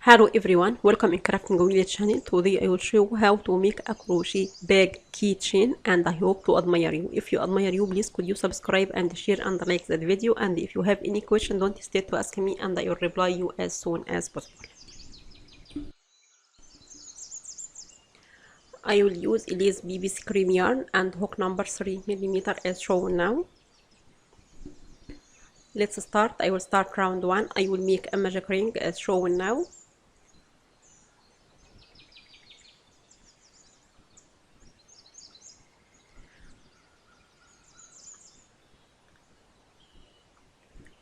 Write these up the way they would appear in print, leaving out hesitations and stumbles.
Hello everyone, welcome in Crafting with channel. Today I will show you how to make a crochet bag keychain, and I hope to admire you. If you admire you, please could you subscribe and share and like that video, and if you have any question, don't hesitate to ask me and I will reply you as soon as possible. I will use Elise BBC cream yarn and hook number 3mm as shown now. Let's start. I will start round 1. I will make a magic ring as shown now.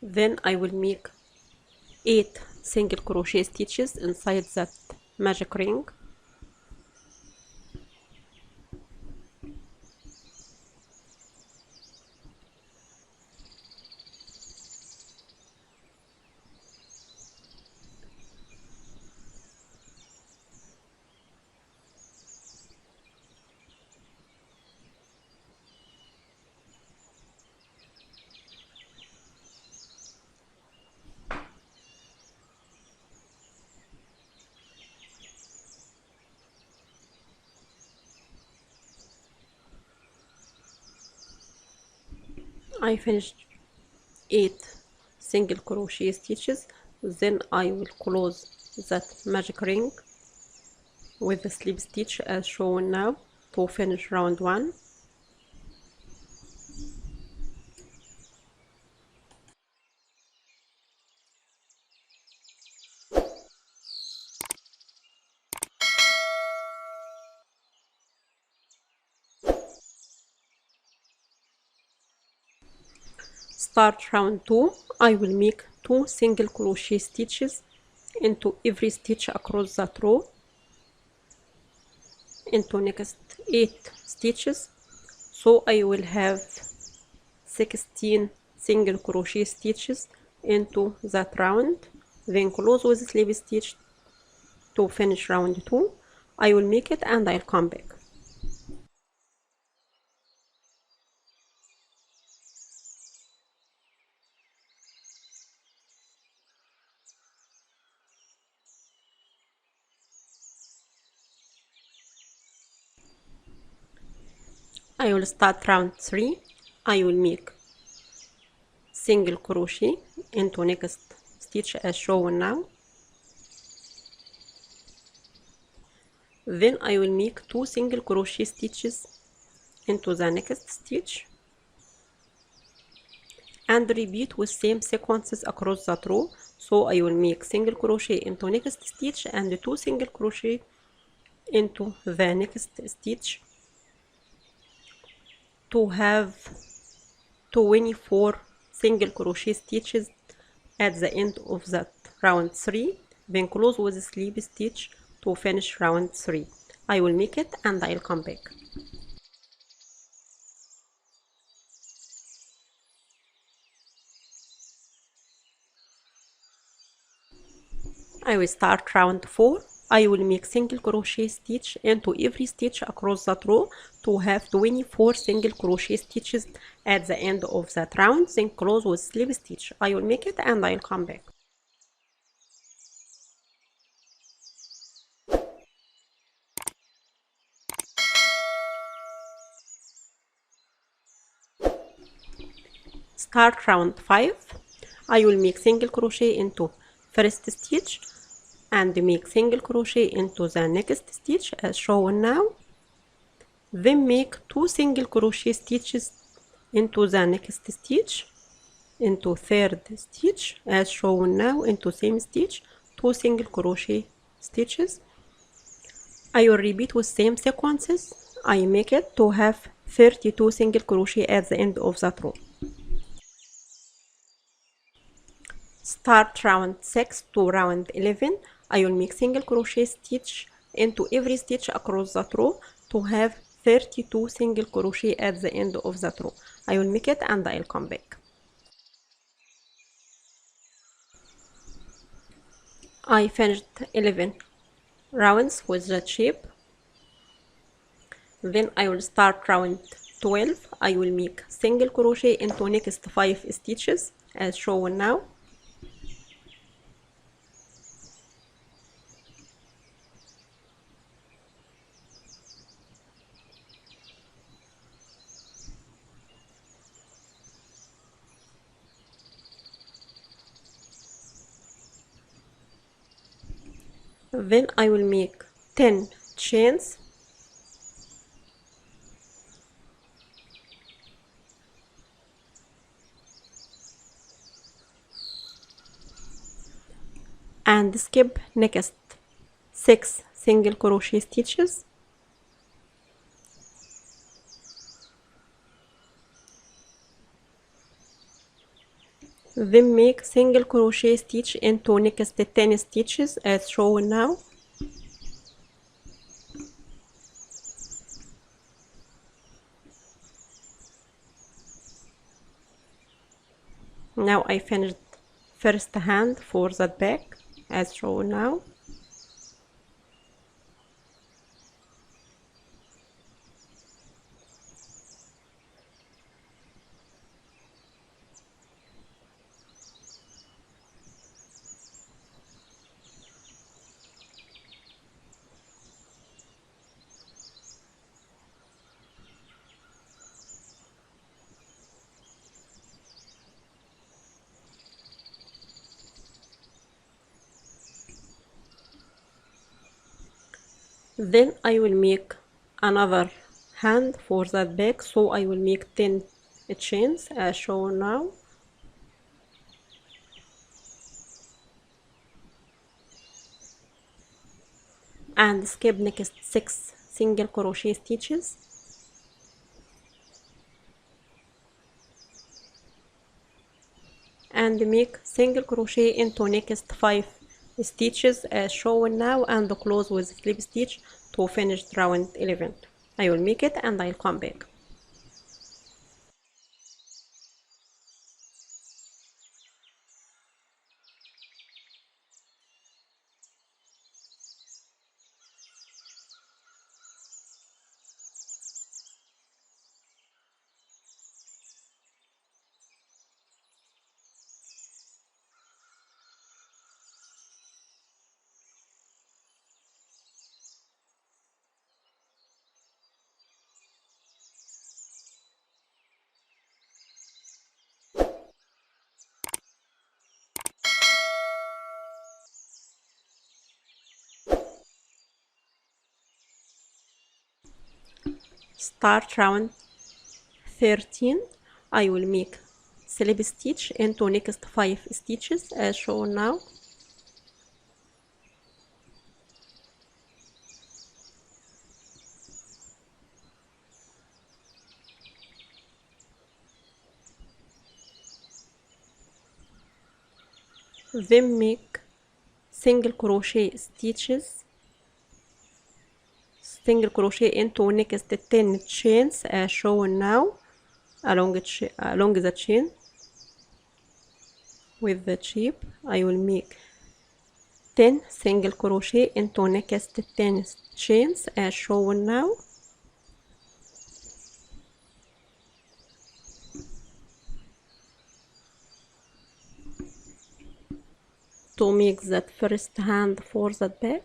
Then I will make 8 single crochet stitches inside that magic ring. I finished 8 single crochet stitches. Then I will close that magic ring with the slip stitch as shown now to finish round 1. Start round 2. I will make 2 single crochet stitches into every stitch across that row, into next 8 stitches, so I will have 16 single crochet stitches into that round. Then close with slip stitch to finish round 2. I will make it and I'll come back. I will start round 3. I will make single crochet into next stitch as shown now. Then I will make 2 single crochet stitches into the next stitch and repeat with same sequences across that row. So I will make single crochet into next stitch and 2 single crochet into the next stitch to have 24 single crochet stitches at the end of that round 3. Then close with a slip stitch to finish round 3. I will make it and I'll come back. I will start round 4. I will make single crochet stitch into every stitch across that row to have 24 single crochet stitches at the end of that round. Then close with slip stitch. I will make it and I'll come back. Start round 5. I will make single crochet into first stitch and make single crochet into the next stitch as shown now. Then make 2 single crochet stitches into the next stitch, into third stitch as shown now, into same stitch 2 single crochet stitches. I will repeat with same sequences. I make it to have 32 single crochet at the end of that row. Start round 6 to round 11. I will make single crochet stitch into every stitch across that row to have 32 single crochet at the end of that row. I will make it and I'll come back. I finished 11 rounds with that shape. Then I will start round 12. I will make single crochet into next 5 stitches as shown now. Then I will make 10 chains and skip next 6 single crochet stitches. Then make single crochet stitch into next 10 stitches as shown now. Now I finished first hand for that back as shown now. Then I will make another hand for that back, so I will make 10 chains as shown now. And skip next 6 single crochet stitches. And make single crochet into next 5 stitches as shown now and close with slip stitch to finish round 11. I will make it and I'll come back. Start round 13. I will make slip stitch into next 5 stitches as shown now. Then make single crochet stitches, single crochet into next 10 chains as shown now along the chain. With the chip I will make 10 single crochet into next 10 chains as shown now. To make that first hand for that back.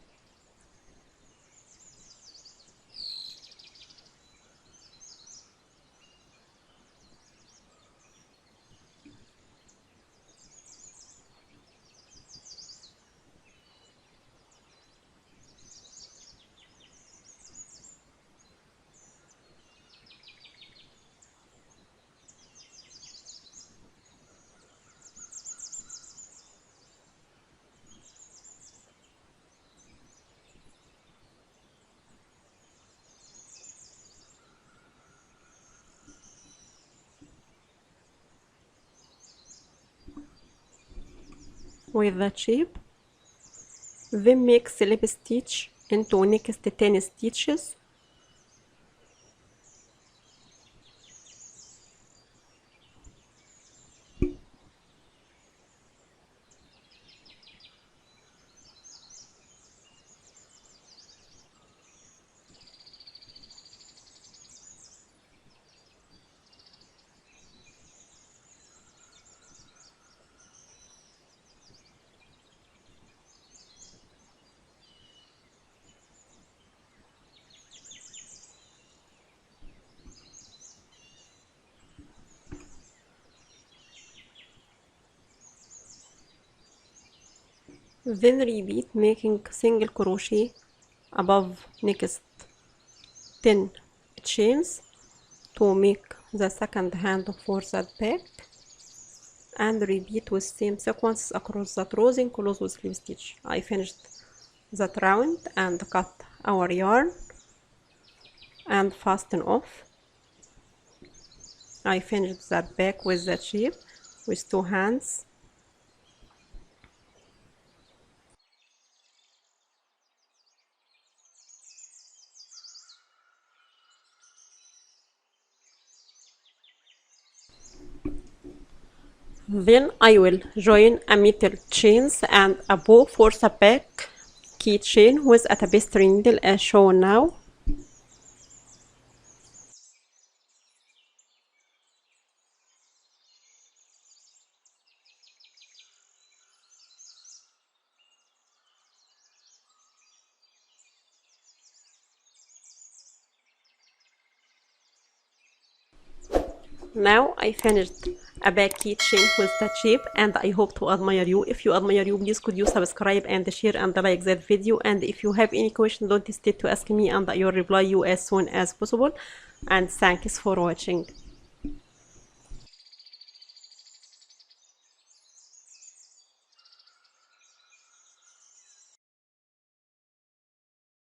With the chip, then make slip stitch into next 10 stitches. Then repeat making single crochet above next 10 chains to make the second hand for that back, and repeat with same sequence across that rows and close with slip stitch. I finished that round and cut our yarn and fasten off. I finished that back with that shape with 2 hands. Then I will join a metal chains and a bow for the back keychain with a tapestry needle as shown now. Now I finished a back keychain with that shape, and I hope to admire you. If you admire you, please could you subscribe and share and like that video, and if you have any question, don't hesitate to ask me and I will reply you as soon as possible. And thanks for watching.